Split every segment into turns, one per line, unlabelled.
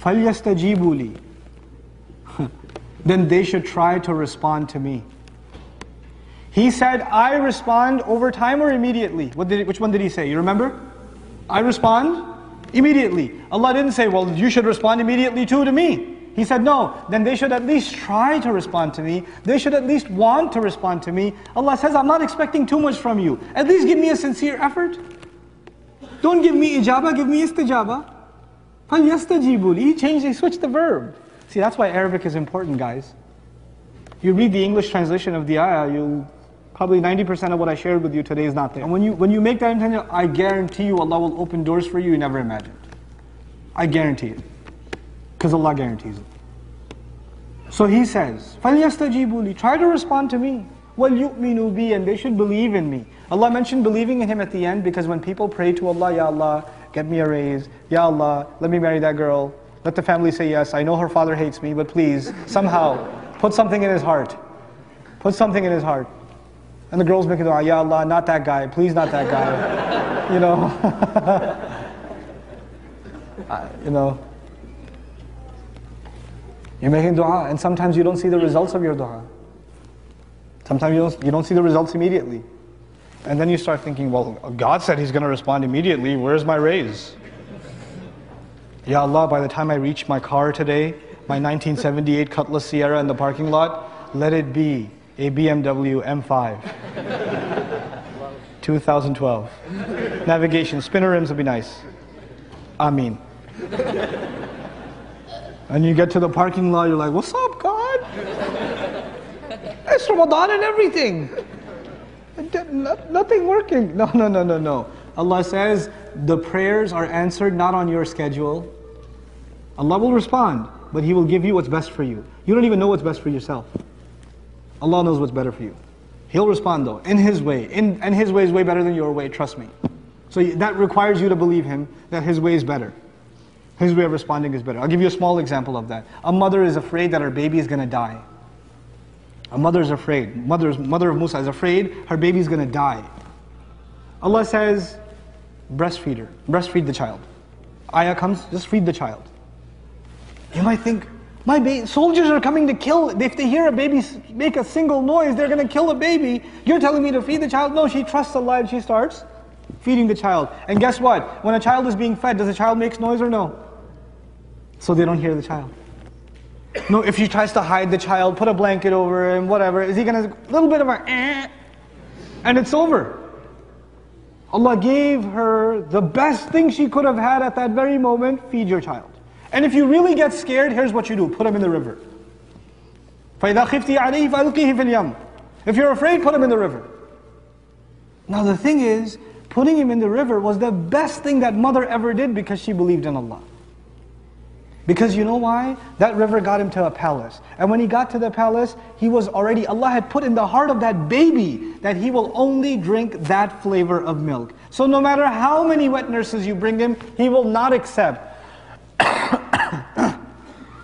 فَلْيَسْتَجِيبُوا لِي. Then they should try to respond to me. He said, I respond over time or immediately? Which one did he say? You remember? I respond immediately. Allah didn't say, well, you should respond immediately too to me. He said, no, then they should at least try to respond to me. They should at least want to respond to me. Allah says, I'm not expecting too much from you. At least give me a sincere effort. Don't give me ijaba, give me istijaba. فَلْيَسْتَجِيبُوا لِي. He switched the verb. See, that's why Arabic is important, guys. You read the English translation of the ayah, probably 90% of what I shared with you today is not there. And when you make that intention, I guarantee you Allah will open doors for you you never imagined. I guarantee it. Because Allah guarantees it. So he says, فَلْيَسْتَجِيبُوا لِي. Try to respond to me. وَلْيُؤْمِنُوا بِي. And they should believe in me. Allah mentioned believing in Him at the end because when people pray to Allah, Ya Allah, get me a raise. Ya Allah, let me marry that girl. Let the family say yes. I know her father hates me, but please, somehow, put something in his heart. Put something in his heart. And the girl's making dua, Ya Allah, not that guy. Please not that guy. You know. You're making dua, and sometimes you don't see the results of your dua. Sometimes you don't see the results immediately. And then you start thinking, well, God said He's going to respond immediately. Where's my raise? Ya Allah, by the time I reach my car today, my 1978 Cutlass Sierra in the parking lot, let it be a BMW M5. 2012. Navigation, spinner rims would be nice. Ameen. And you get to the parking lot, you're like, what's up, God? It's Ramadan and everything. Nothing working. No. Allah says, the prayers are answered not on your schedule. Allah will respond, but He will give you what's best for you. You don't even know what's best for yourself. Allah knows what's better for you. He'll respond though, in His way. And His way is way better than your way, trust me. So that requires you to believe Him, that His way is better. His way of responding is better. I'll give you a small example of that. A mother is afraid that her baby is going to die. A mother is afraid. Mother of Musa is afraid her baby is going to die. Allah says, breastfeed her. Breastfeed the child. Ayah comes, just feed the child. You might think, soldiers are coming to kill. If they hear a baby make a single noise, they're going to kill a baby. You're telling me to feed the child? No, she trusts Allah and she starts feeding the child. And guess what? When a child is being fed, does the child make noise or no? So they don't hear the child. No, if she tries to hide the child, put a blanket over him, whatever, is he going to, a little bit of a and it's over. Allah gave her the best thing she could have had at that very moment, feed your child. And if you really get scared, here's what you do, put him in the river. فَإِذَا خِفْتِ عَلَيْهِ فَأَلْقِيهِ فِي الْيَمِّ. If you're afraid, put him in the river. Now the thing is, putting him in the river was the best thing that mother ever did because she believed in Allah. Because you know why? That river got him to a palace. And when he got to the palace, he was already, Allah had put in the heart of that baby that he will only drink that flavor of milk. So no matter how many wet nurses you bring him, he will not accept.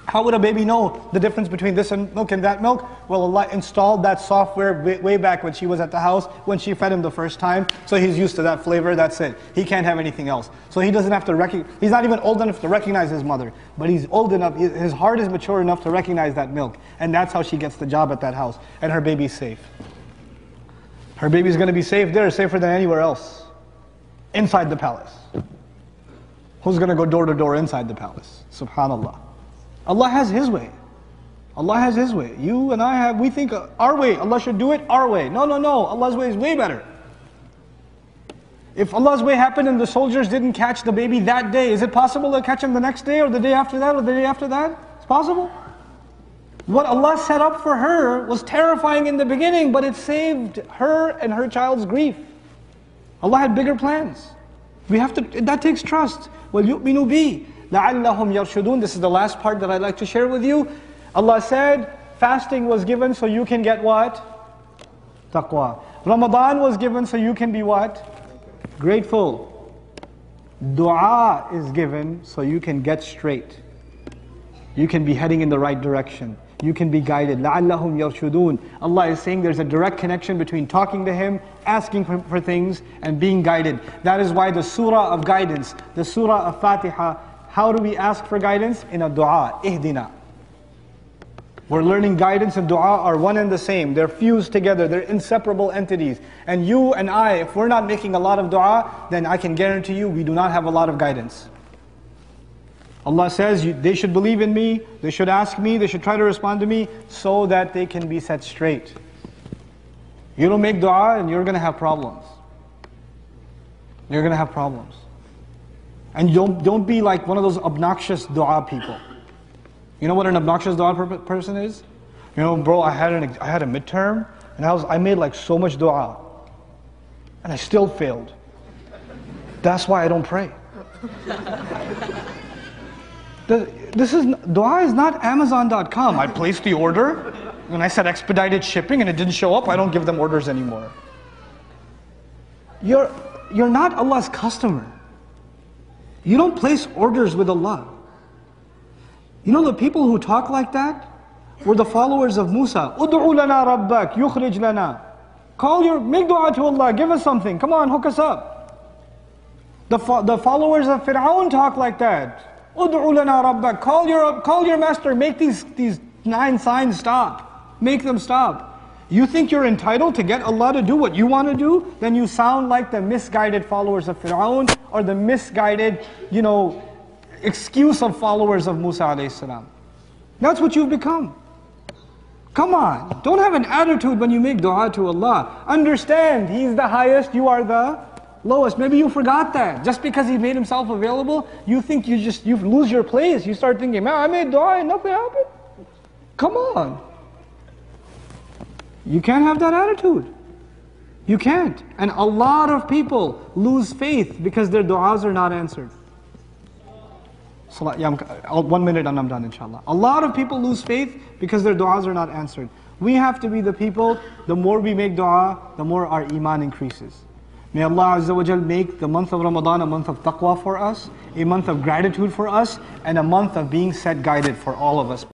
How would a baby know the difference between this milk and that milk? Well, Allah installed that software way back when she was at the house, when she fed him the first time. So he's used to that flavor, that's it. He can't have anything else. So he doesn't have to he's not even old enough to recognize his mother. But he's old enough, his heart is mature enough to recognize that milk. And that's how she gets the job at that house. And her baby's safe. Her baby's going to be safe there, safer than anywhere else. Inside the palace. Who's going to go door to door inside the palace? Subhanallah. Allah has His way. Allah has His way. You and I we think our way, Allah should do it our way. No. Allah's way is way better. If Allah's way happened and the soldiers didn't catch the baby that day, is it possible to catch him the next day or the day after that or the day after that? It's possible. What Allah set up for her was terrifying in the beginning, but it saved her and her child's grief. Allah had bigger plans. That takes trust. وَلْيُؤْمِنُوا بِي لَعَلَّهُمْ يَرْشُدُونَ. This is the last part that I'd like to share with you. Allah said, fasting was given so you can get what? Taqwa. Ramadan was given so you can be what? Grateful. Dua is given so you can get straight. You can be heading in the right direction. You can be guided. لَعَلَّهُمْ يَرْشُدُونَ. Allah is saying there's a direct connection between talking to Him, asking for things, and being guided. That is why the surah of guidance, the surah of Fatiha, How do we ask for guidance? In a dua, ihdina. We're learning guidance and dua are one and the same. They're fused together, they're inseparable entities. And you and I, if we're not making a lot of dua, then I can guarantee you we do not have a lot of guidance. Allah says they should believe in me, they should ask me, they should try to respond to me so that they can be set straight. You don't make dua and you're going to have problems. You're going to have problems. And don't be like one of those obnoxious dua people. You know what an obnoxious dua person is? You know, bro, I had a midterm and I made like so much dua and I still failed. That's why I don't pray. Dua is not Amazon.com. I placed the order and I said expedited shipping and it didn't show up. I don't give them orders anymore. You're not Allah's customer. You don't place orders with Allah. You know the people who talk like that were the followers of Musa. Ud'u lana rabbak, yukhrij lana. Make dua to Allah, give us something. Come on, hook us up. The followers of Fir'aun talk like that. Ud'u lana rabbak, call your master, make these 9 signs stop. Make them stop. You think you're entitled to get Allah to do what you want to do? Then you sound like the misguided followers of Fir'aun or the misguided, excuse of followers of Musa alayhi salam. That's what you've become. Come on, don't have an attitude when you make dua to Allah. Understand, He's the highest, you are the lowest. Maybe you forgot that. Just because He made Himself available, you think you lose your place. You start thinking, man, I made dua and nothing happened. Come on. You can't have that attitude. You can't. And a lot of people lose faith because their du'as are not answered. 1 minute and I'm done, inshallah. A lot of people lose faith because their du'as are not answered. We have to be the people, the more we make dua, the more our iman increases. May Allah Azza wa Jal make the month of Ramadan a month of taqwa for us, a month of gratitude for us, and a month of being set guided for all of us.